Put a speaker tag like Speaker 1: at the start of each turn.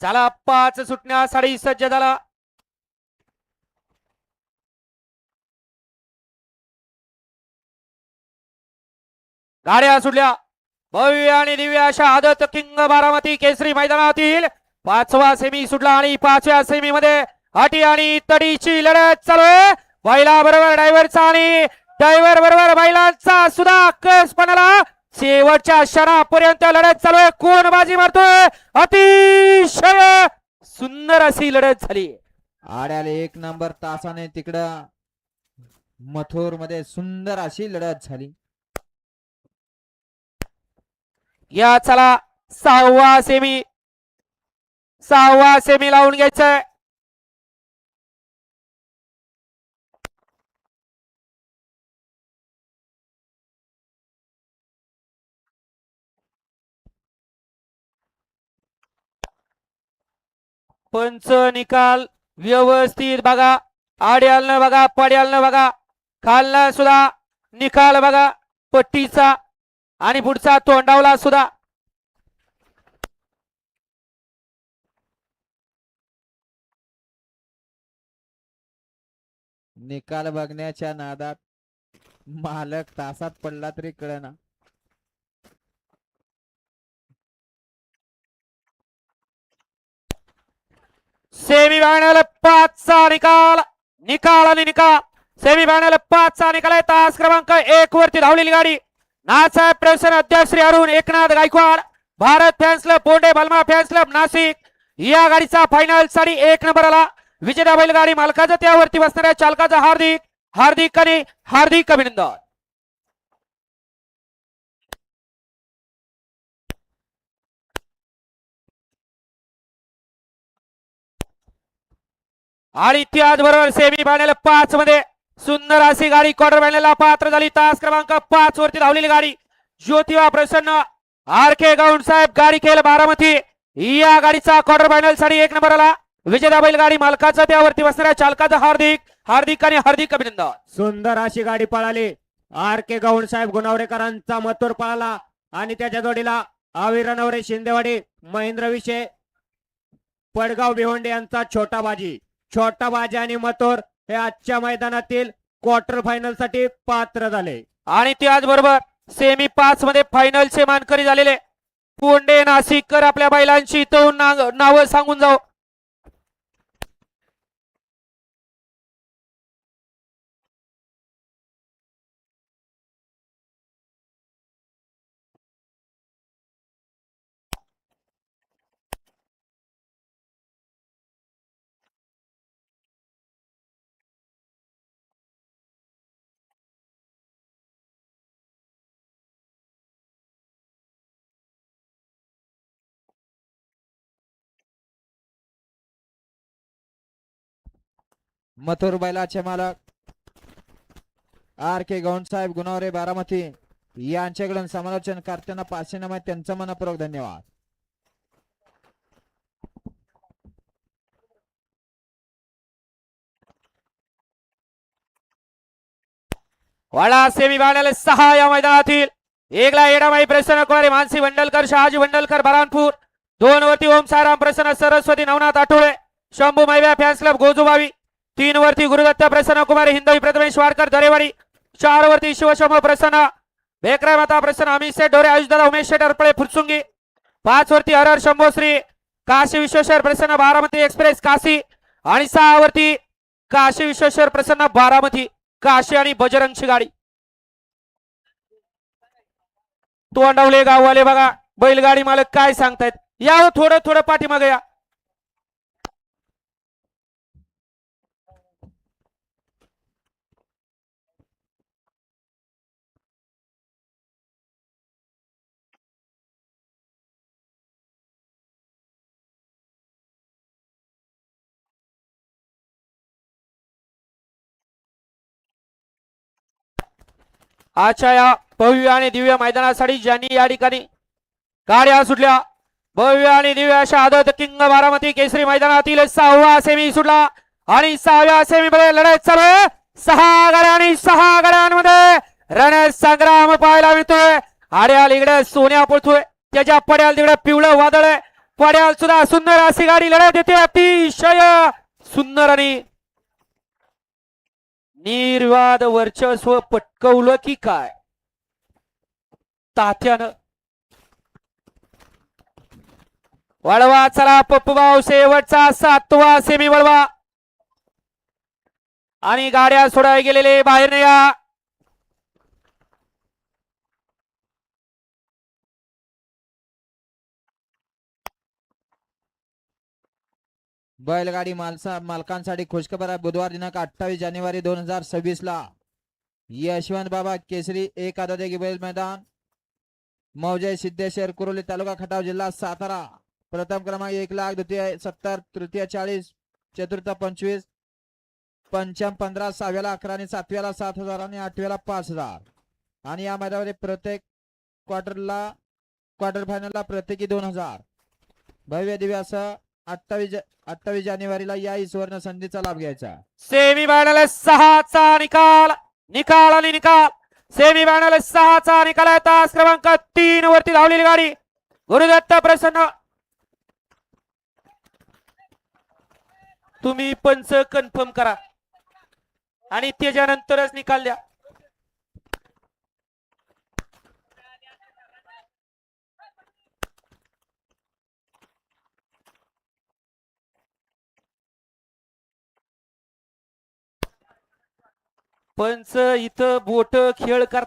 Speaker 1: चला 5 सुटण्यासाठी सज्ज झाला. गाड्या सुटल्या. भव्य आणि दिव्य अशा आदत किंग बारामती केसरी मैदानातील 5वा सेमी सुटला आणि 5व्या सेमी मध्ये अटी आणि तडीची लढत चालू आहे. बैला बरोबर ड्रायव्हरचा आणि ड्रायव्हर बरोबर बैलांचा सुद्धा कसपणाला शेवटच्या क्षणापर्यंत लढत चालू आहे. कोण बाजी मारतोय? अतिशय सुंदर अशी लढत झाली.
Speaker 2: आड्याला 1 नंबर तासाने तिकडं मथुर मध्ये सुंदर अशी लढत झाली.
Speaker 1: या चला 6वा सेमी लावून घ्यायचंय. पंच निकाल व्यवस्थित बघा. आड्यालनं बघा, पड्यालनं बघा, खालनं सुद्धा निकाल बघा पट्टीचा आणि पुढचा तोंडावला सुद्धा.
Speaker 2: निकाल बघण्याच्या नादात मालक तासात पडला तरी कळना.
Speaker 1: सेमी फायनल 5चा निकाल आणि निकाल. सेमी फायनल 5चा निकाल आहे. तास क्रमांक 1 वरती धावलेली गाडी नाथसाहेब प्रसन्न अध्यक्ष श्री अरुण एकनाथ गायकवाड, भारत फॅन्स क्लब बोंडे, बलमा फॅन्स क्लब नाशिक. या गाडीचा फायनल साठी 1 नंबरला विजेता बैलगाडी मालकाचं त्यावरती बसणाऱ्या चालकाचं हार्दिक अभिनंदन. आणि त्याचबरोबर सेमी फायनल 5 मध्ये सुंदर अशी गाडी क्वार्टर फायनलला पात्र झाली. तास क्रमांक 5 वरती धावलेली गाडी ज्योतिबा प्रसन्न आर.के. गौंड साहेब गाडी खेळ बारामती. या गाडीचा क्वार्टर फायनल साठी 1 नंबरला विजेता बैलगाडी मालकाचं त्यावरती बसणाऱ्या चालकाचं हार्दिक अभिनंदन.
Speaker 3: सुंदर अशी गाडी पळाली. आर.के. गौंड साहेब गुणावरेकरांचा मथुर पळाला आणि त्याच्या जोडीला आविरणवरे शिंदेवाडी महेंद्र विषय पडगाव भिवंडे यांचा छोटा बाजी आणि मथुर हे आजच्या मैदानातील क्वार्टर फायनल साठी पात्र झाले.
Speaker 1: आणि त्याचबरोबर सेमी 5 मध्ये फायनलचे मानकरी झालेले कोंडे नाशिककर आपल्या बैलांची इथून नावं सांगून जाऊ.
Speaker 2: मथुर बैलाचे मालक आर.के. गौंड साहेब गुणावरे बारामती यांच्याकडून समालोचन करताना पाचशे त्यांचा मनपूर्वक धन्यवाद.
Speaker 1: वाडा सेमी फायनल 6 या मैदानातील 1 ला येडामाई प्रसन्न कुमारी मानसी वंडलकर, शहाजी वंडलकर बरानपूर. 2 वरती ओम साराम प्रसन्न सरस्वती नवनाथ आठवळे, शंभू मैव्या फॅन्स क्लब गोजूबावी. 3 वरती गुरुदत्त प्रसन्न कुमारी हिंदवी प्रथमेश वारकर दरेवाडी. 4 वरती शिवशंभू प्रसन्न बेकरा माता प्रसन्न अमित शेठ ढोरे, आयुषदादा उमेश शेठ अरपळे फुरसुंगी. 5 वरती हरहर शंभू श्री काशी विश्वेश्वर प्रसन्न बारामती एक्सप्रेस काशी. आणि 6 वरती काशी विश्वेश्वर प्रसन्न बारामती काशी आणि बजरंगची गाडी. तोंडवले गाववाले बघा बैलगाडी मालक काय सांगतायत. या थोडं पाठीमागे या. आजच्या या भव्य आणि दिव्य मैदानासाठी ज्यांनी या ठिकाणी गाड्या सुटल्या भव्य आणि दिव्य अशा आदत किंग बारामती केसरी मैदानातील 6वा सेमी सुटला आणि 6व्या सेमी मध्ये लढत चालू आहे. 6 गाड्या आणि 6 गाड्यांमध्ये रणसंग्राम पाहायला मिळतोय. आड्याल इकडे सोन्या पळतोय, त्याच्या पड्याल तिकडे पिवळं वादळ आहे. पड्याल सुद्धा सुंदर अशी गाडी लढत येते अतिशय सुंदर आणि निर्वाद वर्चस्व पटकवलं की काय तात्यानं. वळवा चला पप्पूभाऊ शेवटचा 7वा सेमी वळवा आणि गाड्या सोडाय गेलेले बाहेर नाही या.
Speaker 2: बैलगाडी मालकांसाठी खुशखबर आहे. बुधवार दिनांक 28 जानेवारी 2026 ला यशवंत बाबा केसरी एक आदत बैल मैदान मौजे सिद्धेश्वर कुरोली तालुका खटाव जिल्हा सातारा. प्रथम क्रमांक 1,00,000, द्वितीय 70, तृतीय 40, चतुर्थ 25, पंचम 15, सहाव्याला 11 आणि सातव्याला 7,000 आणि आठव्याला 5,000. आणि या मैदानामध्ये प्रत्येक क्वार्टर फायनलला प्रत्येकी 2,000. भव्य दिव्य असं 28 जानेवारीला या सुवर्ण संधीचा लाभ घ्यायचा.
Speaker 1: सेमी फायनल 6चा निकाल आणि निकाल. सेमी फायनल 6चा निकाल आहे. तास क्रमांक 3 वरती धावलेली गाडी गुरुदत्त प्रसन्न. तुम्ही पंच कन्फर्म करा आणि त्याच्यानंतरच निकाल द्या. पंच इथं बोट खेळ करतात.